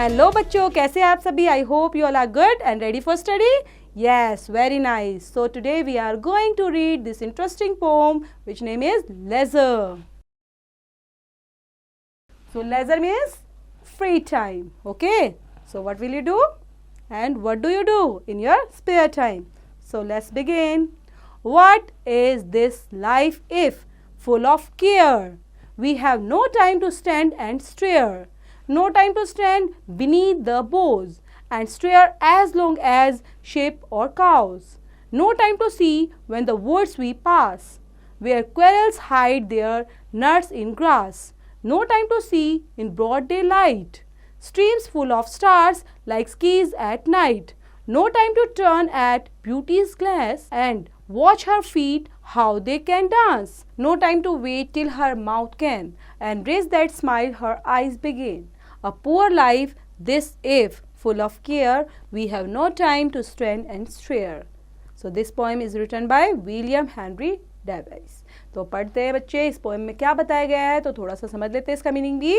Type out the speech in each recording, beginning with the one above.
Hello बच्चों, कैसे हैं आप सभी? I hope you all are good and ready for study. Yes, very nice. So today we are going to read this interesting poem which name is Leisure. So leisure means free time. Okay. So what will you do? And what do you do in your spare time? So let's begin. What is this life if full of care? We have no time to stand and stare. No time to stand beneath the boughs and stare as long as sheep or cows. No time to see when the woods we pass, where squirrels hide their nuts in grass. No time to see in broad daylight, streams full of stars like skis at night. No time to turn at beauty's glass and watch her feet how they can dance. No time to wait till her mouth can and raise that smile her eyes begin. A poor life this if full of care, we have no time to stand and stare. So this poem is written by William Henry Davies. तो पढ़ते हैं बच्चे इस poem में क्या बताया गया है, तो थोड़ा सा समझ लेते हैं इसका मीनिंग भी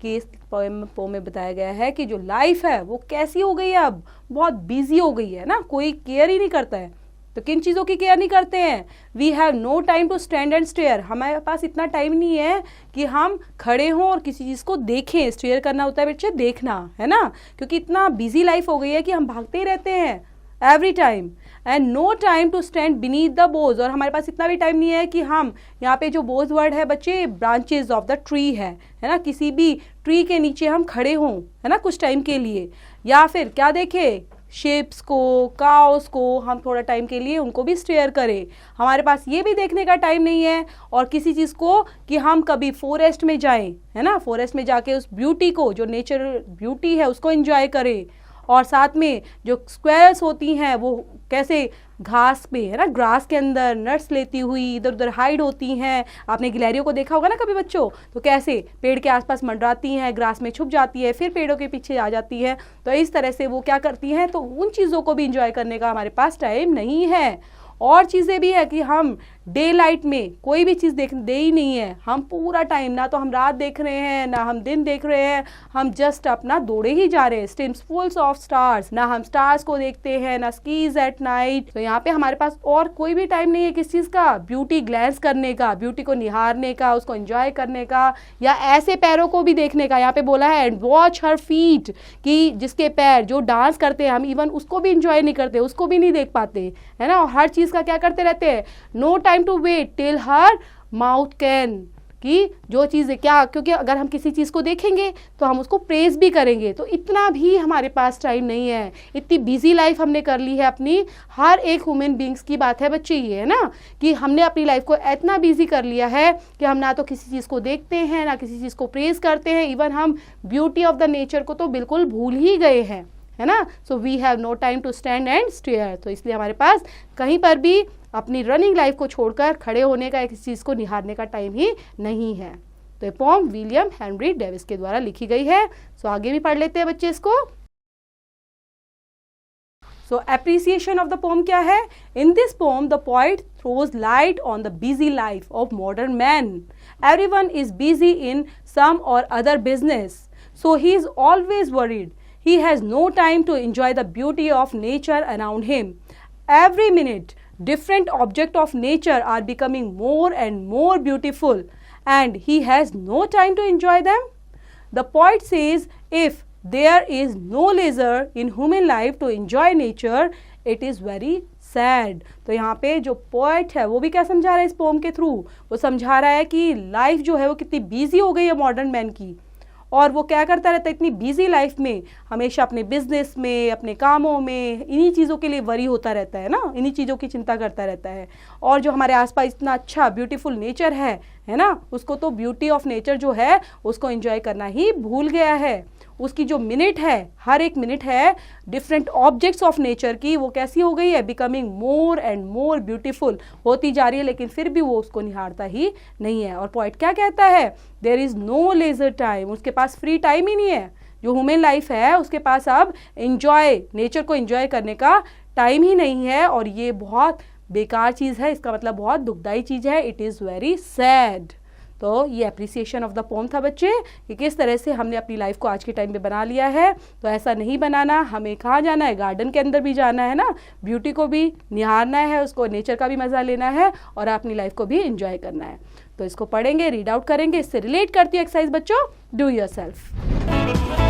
कि इस पोएम में बताया गया है कि जो लाइफ है वो कैसी हो गई है, अब बहुत बिजी हो गई है ना, कोई केयर ही नहीं करता है. तो किन चीज़ों की केयर नहीं करते हैं? We have no time to stand and stare. हमारे पास इतना टाइम नहीं है कि हम खड़े हों और किसी चीज़ को देखें. स्टेयर करना होता है बच्चे, देखना है ना, क्योंकि इतना बिजी लाइफ हो गई है कि हम भागते ही रहते हैं every time. And no time to stand beneath the boughs. और हमारे पास इतना भी टाइम नहीं है कि हम यहाँ पे जो बोज वर्ड है बच्चे, ब्रांचेज ऑफ द ट्री है ना, किसी भी ट्री के नीचे हम खड़े हों है ना कुछ टाइम के लिए, या फिर क्या देखें, शेप्स को, काउस को हम थोड़ा टाइम के लिए उनको भी स्टेयर करें. हमारे पास ये भी देखने का टाइम नहीं है और किसी चीज़ को कि हम कभी फॉरेस्ट में जाएं है ना, फॉरेस्ट में जाके उस ब्यूटी को, जो नेचर ब्यूटी है उसको एंजॉय करें. और साथ में जो स्क्वेयर्स होती हैं वो कैसे घास पे है ना, ग्रास के अंदर नट्स लेती हुई इधर उधर हाइड होती हैं. आपने गिलहरियों को देखा होगा ना कभी बच्चों, तो कैसे पेड़ के आसपास मंडराती हैं, ग्रास में छुप जाती है, फिर पेड़ों के पीछे आ जाती है. तो इस तरह से वो क्या करती हैं, तो उन चीज़ों को भी इंजॉय करने का हमारे पास टाइम नहीं है. और चीज़ें भी है कि हम डे लाइट में कोई भी चीज़ दे ही नहीं है. हम पूरा टाइम, ना तो हम रात देख रहे हैं ना हम दिन देख रहे हैं, हम जस्ट अपना दौड़े ही जा रहे हैं. स्ट्रीम्स फुल्स ऑफ स्टार्स, ना हम स्टार्स को देखते हैं ना स्कीज एट नाइट. तो यहाँ पे हमारे पास और कोई भी टाइम नहीं है किस चीज़ का, ब्यूटी ग्लैंस करने का, ब्यूटी को निहारने का, उसको एंजॉय करने का, या ऐसे पैरों को भी देखने का. यहाँ पे बोला है एंड वॉच हर फीट, कि जिसके पैर जो डांस करते हैं हम इवन उसको भी इंजॉय नहीं करते, उसको भी नहीं देख पाते है ना. और हर चीज़ का क्या करते रहते हैं, no time to wait till her mouth can, कि जो चीज़ है क्या, क्योंकि अगर हम किसी चीज़ को देखेंगे तो हम उसको प्रेज भी करेंगे. तो इतना भी हमारे पास टाइम नहीं है. इतनी बिजी लाइफ हमने कर ली है अपनी. हर एक ह्यूमन बींग्स की बात है बच्चे ये है ना, कि हमने अपनी लाइफ को इतना बिजी कर लिया है कि हम ना तो किसी चीज़ को देखते हैं ना किसी चीज़ को प्रेज करते हैं. इवन हम ब्यूटी ऑफ द नेचर को तो बिल्कुल भूल ही गए हैं है ना. So we have no time to stand and stare. तो इसलिए हमारे पास कहीं पर भी अपनी रनिंग लाइफ को छोड़कर खड़े होने का, किसी चीज़ को निहारने का टाइम ही नहीं है. तो ये पोम विलियम हेनरी डेविस के द्वारा लिखी गई है. सो आगे भी पढ़ लेते हैं बच्चे इसको. So appreciation of the poem क्या है? In this poem the poet throws light on the busy life of modern man. Everyone is busy in some or other business, so he is always worried. He has no time to enjoy the beauty of nature around him. Every minute, different objects of nature are becoming more and more beautiful, and he has no time to enjoy them. The poet says, if there is no leisure in human life to enjoy nature, it is very sad. तो यहाँ पे जो poet है वो भी क्या समझा रहा है इस पोम के थ्रू? वो समझा रहा है कि लाइफ जो है वो कितनी बिजी हो गई है मॉडर्न मैन की, और वो क्या करता रहता है इतनी बिजी लाइफ में, हमेशा अपने बिजनेस में, अपने कामों में, इन्हीं चीज़ों के लिए वरी होता रहता है ना, इन्हीं चीज़ों की चिंता करता रहता है. और जो हमारे आसपास इतना अच्छा ब्यूटीफुल नेचर है ना, उसको तो ब्यूटी ऑफ नेचर जो है उसको एंजॉय करना ही भूल गया है. उसकी जो मिनट है, हर एक मिनट है डिफरेंट ऑब्जेक्ट्स ऑफ नेचर की, वो कैसी हो गई है, becoming more and more beautiful होती जा रही है, लेकिन फिर भी वो उसको निहारता ही नहीं है. और पॉइंट क्या कहता है, there is no leisure time. उसके पास फ्री टाइम ही नहीं है. जो ह्यूमन लाइफ है उसके पास अब एंजॉय, नेचर को एंजॉय करने का टाइम ही नहीं है. और ये बहुत बेकार चीज़ है, इसका मतलब बहुत दुखदाई चीज़ है. It is very sad. तो ये अप्रिसिएशन ऑफ द पोम था बच्चे, कि किस तरह से हमने अपनी लाइफ को आज के टाइम में बना लिया है। तो ऐसा नहीं बनाना, हमें कहाँ जाना है, गार्डन के अंदर भी जाना है ना, ब्यूटी को भी निहारना है, उसको नेचर का भी मज़ा लेना है और अपनी लाइफ को भी इंजॉय करना है। तो इसको पढ़ेंगे, रीड आउट करेंगे, इससे रिलेट करती है एक्सरसाइज बच्चों, डू योरसेल्फ।